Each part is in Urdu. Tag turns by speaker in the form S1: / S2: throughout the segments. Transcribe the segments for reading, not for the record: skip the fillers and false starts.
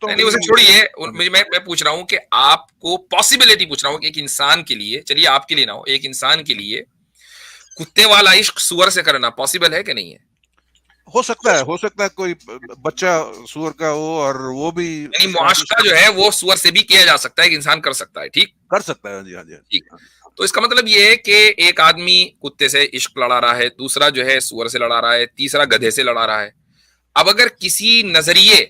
S1: کتوں
S2: نہیں اسے چھوڑیے، میں پوچھ رہا ہوں کہ آپ کو پاسبلٹی پوچھ رہا ہوں کہ ایک انسان کے لیے، چلیے آپ کے لیے نہ ہو، ایک انسان کے لیے کتے والا عشق سور سے کرنا پاسبل ہے کہ نہیں ہے؟
S1: ہو سکتا ہے کوئی بچہ سور کا ہو اور وہ بھی
S2: یعنی معاشقہ جو ہے وہ سور سے بھی کیا جا سکتا ہے، ایک انسان کر سکتا ہے، ٹھیک
S1: کر سکتا ہے. جی ہاں جی
S2: ٹھیک. تو اس کا مطلب یہ ہے کہ ایک آدمی کتے سے عشق لڑا رہا ہے، دوسرا جو ہے سور سے لڑا رہا ہے، تیسرا گدھے سے لڑا رہا ہے. اب اگر کسی نظریے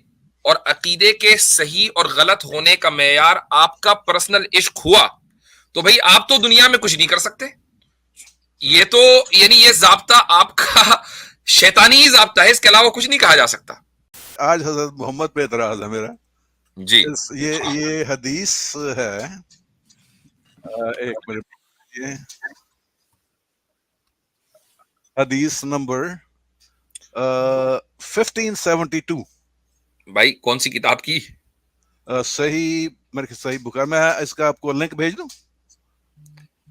S2: اور عقیدے کے صحیح اور غلط ہونے کا معیار آپ کا پرسنل عشق ہوا تو بھائی آپ تو دنیا میں کچھ نہیں کر سکتے. یہ تو یعنی یہ ضابطہ آپ کا شیطانی ضابطہ ہے، اس کے علاوہ کچھ نہیں کہا جا سکتا.
S1: آج حضرت محمد پہ اعتراض ہے میرا
S2: جی.
S1: یہ حدیث ہے، ایک منٹ، حدیث نمبر 1572.
S2: بھائی کون سی کتاب کی؟
S1: صحیح میرے صحیح بخاری میں. اس کا آپ کو لنک بھیج دوں؟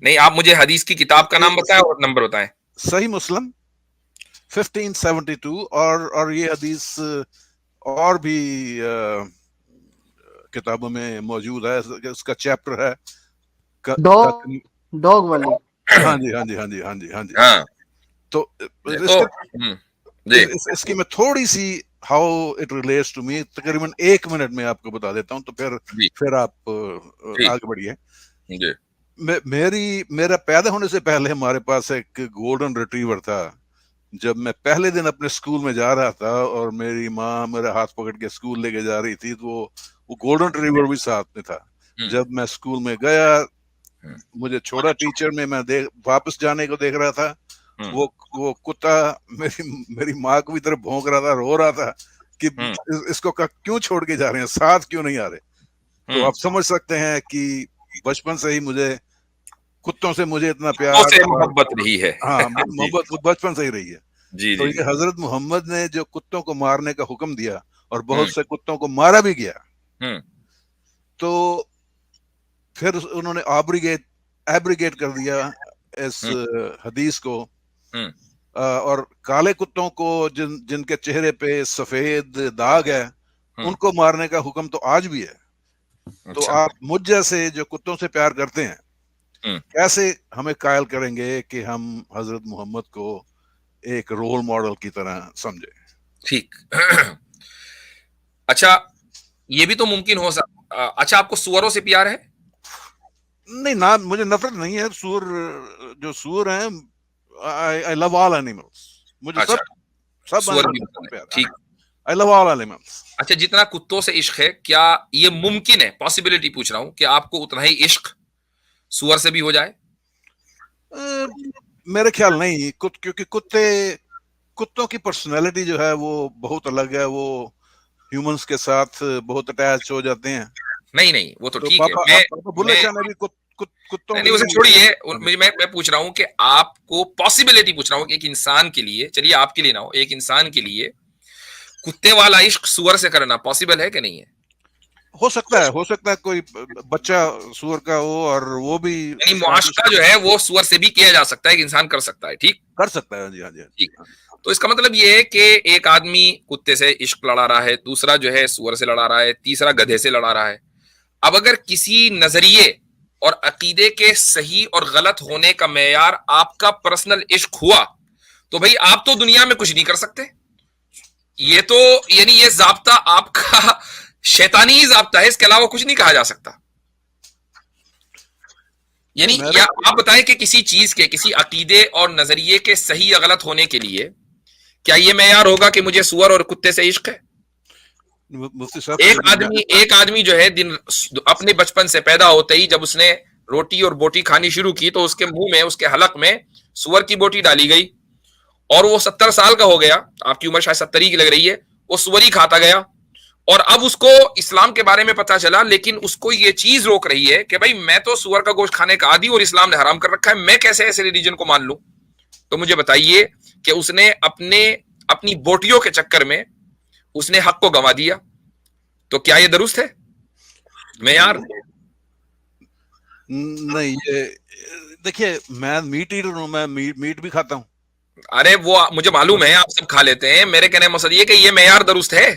S2: نہیں، آپ مجھے حدیث کی کتاب کا نام بتائیں اور نمبر بتائیں. صحیح
S1: مسلم 1572. اور یہ حدیث اور بھی کتابوں میں موجود ہے. اس کا چیپٹر ہے
S3: ڈاگ والی.
S1: ہاں جی ہاں جی ہاں جی ہاں جی ہاں جی. تو اس کی میں تھوڑی سی how it relates to me تقریباً 1 منٹ میں آپ کو بتا دیتا ہوں، تو پھر آپ آگے بڑھیے. میرا پیدا ہونے سے پہلے ہمارے پاس ایک گولڈن ریٹریور تھا. جب میں پہلے دن اپنے اسکول میں جا رہا تھا اور میری ماں میرا ہاتھ پکڑ کے اسکول لے کے جا رہی تھی، تو وہ گولڈن ریٹریور بھی ساتھ میں تھا. جب میں اسکول میں گیا، مجھے چھوڑا ٹیچر نے، میں واپس جانے کو دیکھ رہا تھا. وہ کتا میری ماں کو بھی طرف بھونک رہا تھا، رو رہا تھا کہ اس کو کیوں چھوڑ کے جا رہے ہیں، ساتھ کیوں نہیں آ رہے. تو آپ سمجھ سکتے ہیں کہ بچپن سے ہی کتوں سے مجھے اتنا پیار،
S2: محبت رہی ہے.
S1: ہاں محبت بچپن سے ہی رہی ہے. تو
S2: جی.
S1: یہ حضرت محمد نے جو کتوں کو مارنے کا حکم دیا اور بہت سے کتوں کو مارا بھی گیا، تو پھر انہوں نے ایبریگیٹ کر دیا اس حدیث کو. اور کالے کتوں کو جن کے چہرے پہ سفید داغ ہے، ان کو مارنے کا حکم تو آج بھی ہے. تو آپ مجھ جیسے جو کتوں سے پیار کرتے ہیں، کیسے ہمیں قائل کریں گے کہ ہم حضرت محمد کو ایک رول ماڈل کی طرح سمجھے؟
S2: ٹھیک. اچھا یہ بھی تو ممکن ہو سکتا. اچھا آپ کو سوروں سے پیار ہے؟
S1: نہیں، نہ مجھے نفرت نہیں ہے. جو سور ہیں، I love all animals. مجھے سب
S2: سور بھی
S1: پیار.
S2: ٹھیک.
S1: I love all animals.
S2: اچھا جتنا کتوں سے عشق ہے، کیا یہ ممکن ہے، پاسبلٹی پوچھ رہا ہوں، کہ آپ کو اتنا ہی عشق سور سے بھی ہو جائے؟
S1: میرے خیال نہیں، کیونکہ کتوں کی پرسنالٹی جو ہے وہ بہت الگ ہے. وہ ہیومنس کے ساتھ بہت اٹیچ ہو جاتے ہیں.
S2: نہیں وہ تو ٹھیک ہے.
S1: بلے شاہ نے بھی کتوں
S2: نہیں اسے چھوڑیے، میں پوچھ رہا ہوں کہ آپ کو پاسبلٹی پوچھ رہا ہوں کہ ایک انسان کے لیے، چلیے آپ کے لیے نہ ہو، ایک انسان کے لیے کتے والا عشق سور سے کرنا پاسبل ہے کہ نہیں ہے؟
S1: ہو سکتا ہے کوئی بچہ سور کا ہو اور وہ بھی،
S2: یعنی معاشقہ جو ہے وہ سور سے بھی کیا جا سکتا ہے، ایک انسان کر سکتا ہے، ٹھیک
S1: کر سکتا ہے. جی ہاں جی
S2: ٹھیک. تو اس کا مطلب یہ ہے کہ ایک آدمی کتے سے عشق لڑا رہا ہے، دوسرا جو ہے سور سے لڑا رہا ہے، تیسرا گدھے سے لڑا رہا ہے. اب اگر کسی نظریے اور عقیدے کے صحیح اور غلط ہونے کا معیار آپ کا پرسنل عشق ہوا تو بھائی آپ تو دنیا میں کچھ نہیں کر سکتے. یہ تو یعنی یہ ضابطہ آپ کا شیطانی ضابطہ ہے، اس کے علاوہ کچھ نہیں کہا جا سکتا. یعنی یا آپ بتائیں کہ کسی چیز کے، کسی عقیدے اور نظریے کے صحیح یا غلط ہونے کے لیے کیا یہ معیار ہوگا کہ مجھے سور اور کتے سے عشق ہے؟ ایک آدمی جو ہے اپنے بچپن سے پیدا ہوتے ہی جب اس نے روٹی اور بوٹی کھانی شروع کی تو اس کے منہ میں، اس کے حلق میں سور کی بوٹی ڈالی گئی اور وہ 70 سال کا ہو گیا. آپ کی عمر شاید 70 کی لگ رہی ہے. وہ سور ہی کھاتا گیا اور اب اس کو اسلام کے بارے میں پتا چلا، لیکن اس کو یہ چیز روک رہی ہے کہ بھائی میں تو سور کا گوشت کھانے کا عادی اور اسلام نے حرام کر رکھا ہے، میں کیسے ایسے ریلیجن کو مان لوں؟ تو مجھے بتائیے کہ اس نے اپنی بوٹیوں کے چکر میں اس نے حق کو گنوا دیا. تو کیا یہ درست ہے معیار؟
S1: نہیں. دیکھیے میں میٹ ایٹر ہوں، میں میٹ بھی کھاتا ہوں.
S2: ارے وہ مجھے معلوم ہے آپ سب کھا لیتے ہیں. میرے کہنے کا مقصد یہ کہ یہ معیار درست ہے.